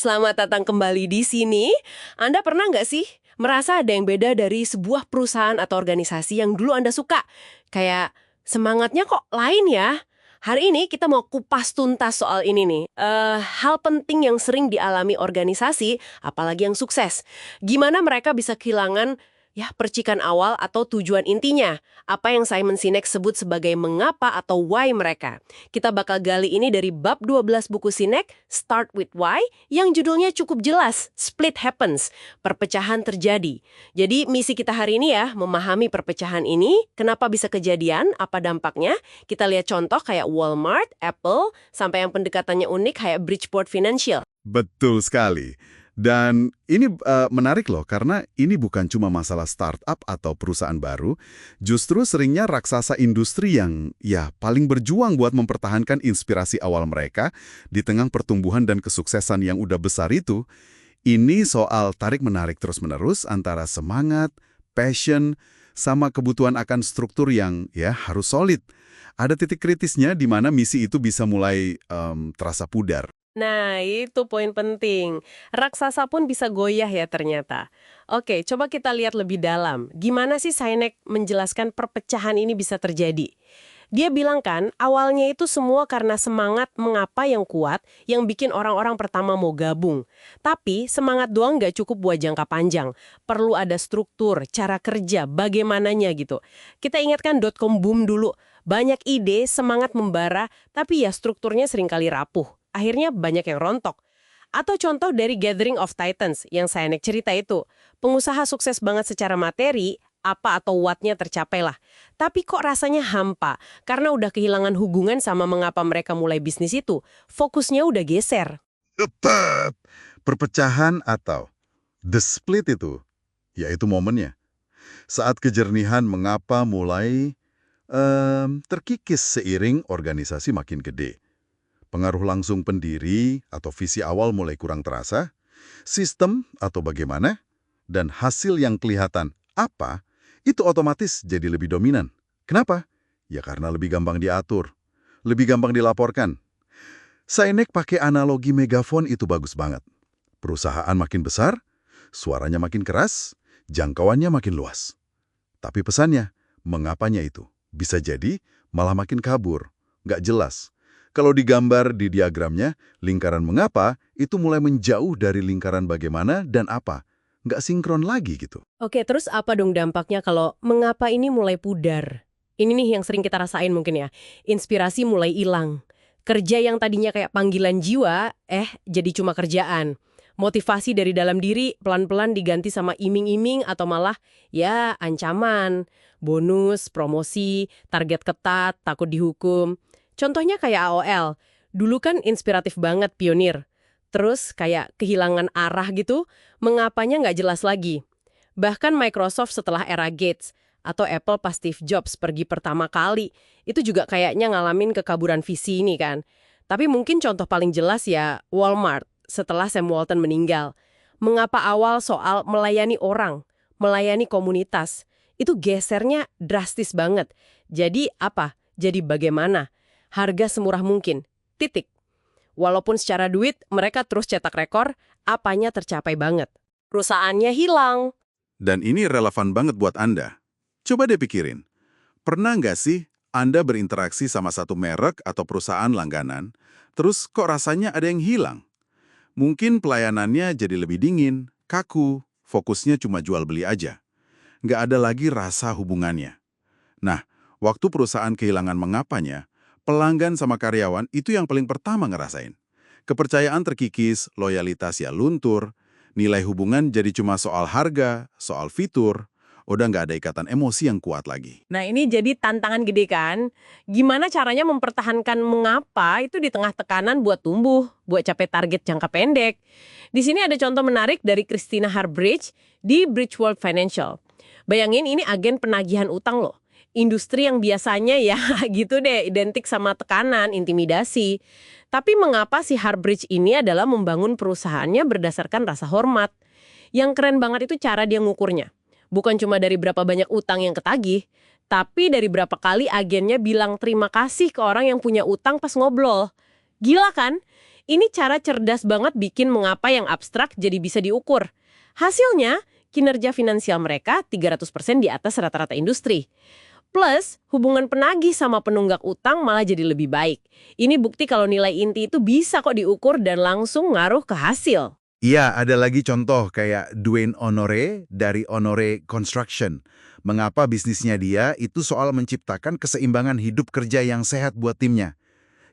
Selamat datang kembali di sini. Anda pernah nggak sih merasa ada yang beda dari sebuah perusahaan atau organisasi yang dulu Anda suka? Kayak semangatnya kok lain ya? Hari ini kita mau kupas tuntas soal ini nih. Hal penting yang sering dialami organisasi, apalagi yang sukses. Gimana mereka bisa kehilangan percikan awal atau tujuan intinya? Apa yang Simon Sinek sebut sebagai mengapa atau why mereka. Kita bakal gali ini dari bab 12 buku Sinek, Start with Why, yang judulnya cukup jelas, Split Happens, perpecahan terjadi. Jadi misi kita hari ini ya, memahami perpecahan ini, kenapa bisa kejadian, apa dampaknya. Kita lihat contoh kayak Walmart, Apple, sampai yang pendekatannya unik kayak Bridgeport Financial. Betul sekali. Dan ini menarik loh, karena ini bukan cuma masalah startup atau perusahaan baru, justru seringnya raksasa industri yang paling berjuang buat mempertahankan inspirasi awal mereka di tengah pertumbuhan dan kesuksesan yang udah besar itu. Ini soal tarik-menarik terus-menerus antara semangat, passion, sama kebutuhan akan struktur yang harus solid. Ada titik kritisnya di mana misi itu bisa mulai terasa pudar. Nah, itu poin penting. Raksasa pun bisa goyah ya ternyata. Oke, coba kita lihat lebih dalam. Gimana sih Sinek menjelaskan perpecahan ini bisa terjadi? Dia bilang kan, awalnya itu semua karena semangat mengapa yang kuat yang bikin orang-orang pertama mau gabung. Tapi semangat doang nggak cukup buat jangka panjang. Perlu ada struktur, cara kerja, bagaimananya gitu. Kita ingatkan .com boom dulu. Banyak ide, semangat membara, tapi ya strukturnya seringkali rapuh. Akhirnya banyak yang rontok. Atau contoh dari Gathering of Titans yang Sinek cerita itu. Pengusaha sukses banget secara materi, apa atau what-nya tercapai lah. Tapi kok rasanya hampa, karena udah kehilangan hubungan sama mengapa mereka mulai bisnis itu. Fokusnya udah geser. Tetap. Perpecahan atau the split itu, yaitu momennya. Saat kejernihan mengapa mulai terkikis seiring organisasi makin gede. Pengaruh langsung pendiri atau visi awal mulai kurang terasa, sistem atau bagaimana, dan hasil yang kelihatan apa, itu otomatis jadi lebih dominan. Kenapa? Ya karena lebih gampang diatur, lebih gampang dilaporkan. Sinek pakai analogi megafon itu bagus banget. Perusahaan makin besar, suaranya makin keras, jangkauannya makin luas. Tapi pesannya, mengapanya itu? Bisa jadi malah makin kabur, nggak jelas. Kalau digambar di diagramnya, lingkaran mengapa itu mulai menjauh dari lingkaran bagaimana dan apa. Nggak sinkron lagi gitu. Oke, terus apa dong dampaknya kalau mengapa ini mulai pudar? Ini nih yang sering kita rasain mungkin ya. Inspirasi mulai hilang. Kerja yang tadinya kayak panggilan jiwa, jadi cuma kerjaan. Motivasi dari dalam diri pelan-pelan diganti sama iming-iming atau malah ancaman. Bonus, promosi, target ketat, takut dihukum. Contohnya kayak AOL. Dulu kan inspiratif banget pionir. Terus kayak kehilangan arah gitu, mengapanya nggak jelas lagi. Bahkan Microsoft setelah era Gates atau Apple pas Steve Jobs pergi pertama kali, itu juga kayaknya ngalamin kekaburan visi ini kan. Tapi mungkin contoh paling jelas ya Walmart setelah Sam Walton meninggal. Mengapa awal soal melayani orang, melayani komunitas, itu gesernya drastis banget. Jadi apa? Jadi bagaimana? Harga semurah mungkin. Titik. Walaupun secara duit mereka terus cetak rekor, apanya tercapai banget. Perusahaannya hilang. Dan ini relevan banget buat Anda. Coba deh pikirin, pernah nggak sih Anda berinteraksi sama satu merek atau perusahaan langganan, terus kok rasanya ada yang hilang? Mungkin pelayanannya jadi lebih dingin, kaku, fokusnya cuma jual beli aja. Nggak ada lagi rasa hubungannya. Nah, waktu perusahaan kehilangan mengapanya, pelanggan sama karyawan itu yang paling pertama ngerasain. Kepercayaan terkikis, loyalitas luntur, nilai hubungan jadi cuma soal harga, soal fitur, udah nggak ada ikatan emosi yang kuat lagi. Nah ini jadi tantangan gede kan? Gimana caranya mempertahankan mengapa itu di tengah tekanan buat tumbuh, buat capai target jangka pendek? Di sini ada contoh menarik dari Christina Harbridge di Bridgeport Financial. Bayangin ini agen penagihan utang loh. Industri yang biasanya gitu deh, identik sama tekanan, intimidasi. Tapi mengapa si Harbridge ini adalah membangun perusahaannya berdasarkan rasa hormat? Yang keren banget itu cara dia ngukurnya. Bukan cuma dari berapa banyak utang yang ketagih, tapi dari berapa kali agennya bilang terima kasih ke orang yang punya utang pas ngobrol. Gila kan? Ini cara cerdas banget bikin mengapa yang abstrak jadi bisa diukur. Hasilnya, kinerja finansial mereka 300% di atas rata-rata industri. Plus, hubungan penagih sama penunggak utang malah jadi lebih baik. Ini bukti kalau nilai inti itu bisa kok diukur dan langsung ngaruh ke hasil. Iya, ada lagi contoh kayak Dwayne Honore dari Honore Construction. Mengapa bisnisnya dia itu soal menciptakan keseimbangan hidup kerja yang sehat buat timnya.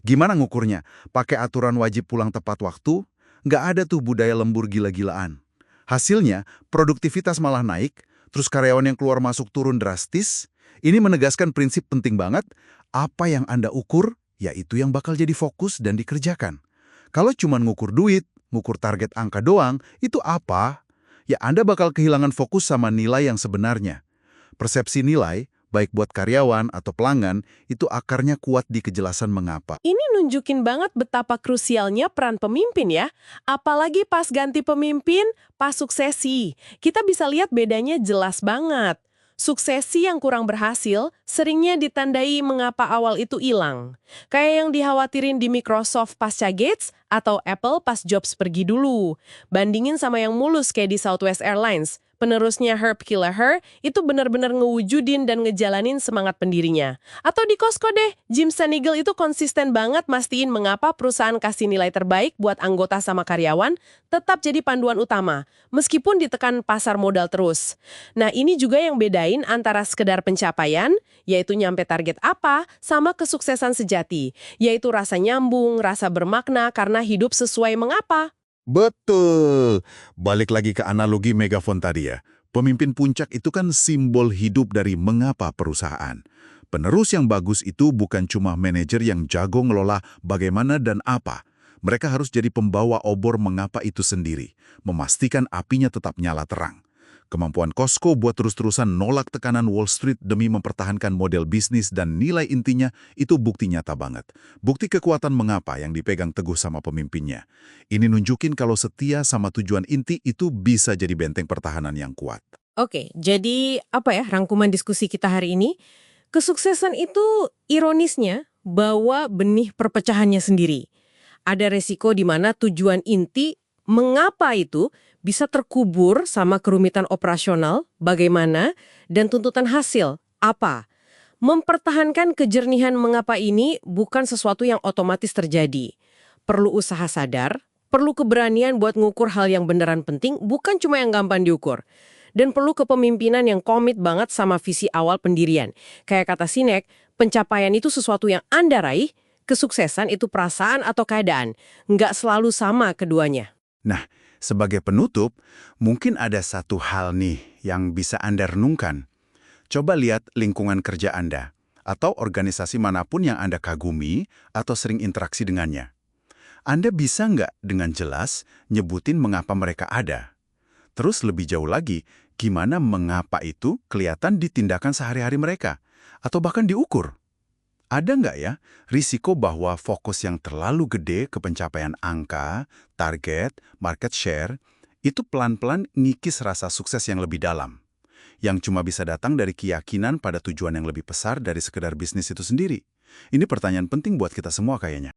Gimana ngukurnya? Pakai aturan wajib pulang tepat waktu? Nggak ada tuh budaya lembur gila-gilaan. Hasilnya, produktivitas malah naik, terus karyawan yang keluar masuk turun drastis. Ini menegaskan prinsip penting banget, apa yang Anda ukur, ya itu yang bakal jadi fokus dan dikerjakan. Kalau cuma ngukur duit, ngukur target angka doang, itu apa? Ya Anda bakal kehilangan fokus sama nilai yang sebenarnya. Persepsi nilai, baik buat karyawan atau pelanggan, itu akarnya kuat di kejelasan mengapa. Ini nunjukin banget betapa krusialnya peran pemimpin ya. Apalagi pas ganti pemimpin, pas suksesi. Kita bisa lihat bedanya jelas banget. Suksesi yang kurang berhasil seringnya ditandai mengapa awal itu hilang. Kayak yang dikhawatirin di Microsoft pasca Gates atau Apple pas Jobs pergi dulu. Bandingin sama yang mulus kayak di Southwest Airlines. Penerusnya Herb Kelleher itu benar-benar ngewujudin dan ngejalanin semangat pendirinya. Atau di Costco deh, Jim Sinegal itu konsisten banget mastiin mengapa perusahaan kasih nilai terbaik buat anggota sama karyawan tetap jadi panduan utama, meskipun ditekan pasar modal terus. Nah ini juga yang bedain antara sekedar pencapaian, yaitu nyampe target apa, sama kesuksesan sejati, yaitu rasa nyambung, rasa bermakna karena hidup sesuai mengapa. Betul. Balik lagi ke analogi megafon tadi ya. Pemimpin puncak itu kan simbol hidup dari mengapa perusahaan. Penerus yang bagus itu bukan cuma manajer yang jago ngelola bagaimana dan apa. Mereka harus jadi pembawa obor mengapa itu sendiri, memastikan apinya tetap nyala terang. Kemampuan Costco buat terus-terusan nolak tekanan Wall Street demi mempertahankan model bisnis dan nilai intinya itu bukti nyata banget. Bukti kekuatan mengapa yang dipegang teguh sama pemimpinnya. Ini nunjukin kalau setia sama tujuan inti itu bisa jadi benteng pertahanan yang kuat. Oke, jadi apa ya rangkuman diskusi kita hari ini? Kesuksesan itu ironisnya bawa benih perpecahannya sendiri. Ada resiko di mana tujuan inti mengapa itu bisa terkubur sama kerumitan operasional, bagaimana, dan tuntutan hasil, apa. Mempertahankan kejernihan mengapa ini bukan sesuatu yang otomatis terjadi. Perlu usaha sadar, perlu keberanian buat ngukur hal yang beneran penting, bukan cuma yang gampang diukur. Dan perlu kepemimpinan yang komit banget sama visi awal pendirian. Kayak kata Sinek, pencapaian itu sesuatu yang Anda raih, kesuksesan itu perasaan atau keadaan. Nggak selalu sama keduanya. Nah, sebagai penutup, mungkin ada satu hal nih yang bisa Anda renungkan. Coba lihat lingkungan kerja Anda, atau organisasi manapun yang Anda kagumi atau sering interaksi dengannya. Anda bisa nggak dengan jelas nyebutin mengapa mereka ada? Terus lebih jauh lagi, gimana mengapa itu kelihatan di tindakan sehari-hari mereka? Atau bahkan diukur? Ada nggak ya risiko bahwa fokus yang terlalu gede ke pencapaian angka, target, market share, itu pelan-pelan ngikis rasa sukses yang lebih dalam, yang cuma bisa datang dari keyakinan pada tujuan yang lebih besar dari sekedar bisnis itu sendiri? Ini pertanyaan penting buat kita semua kayaknya.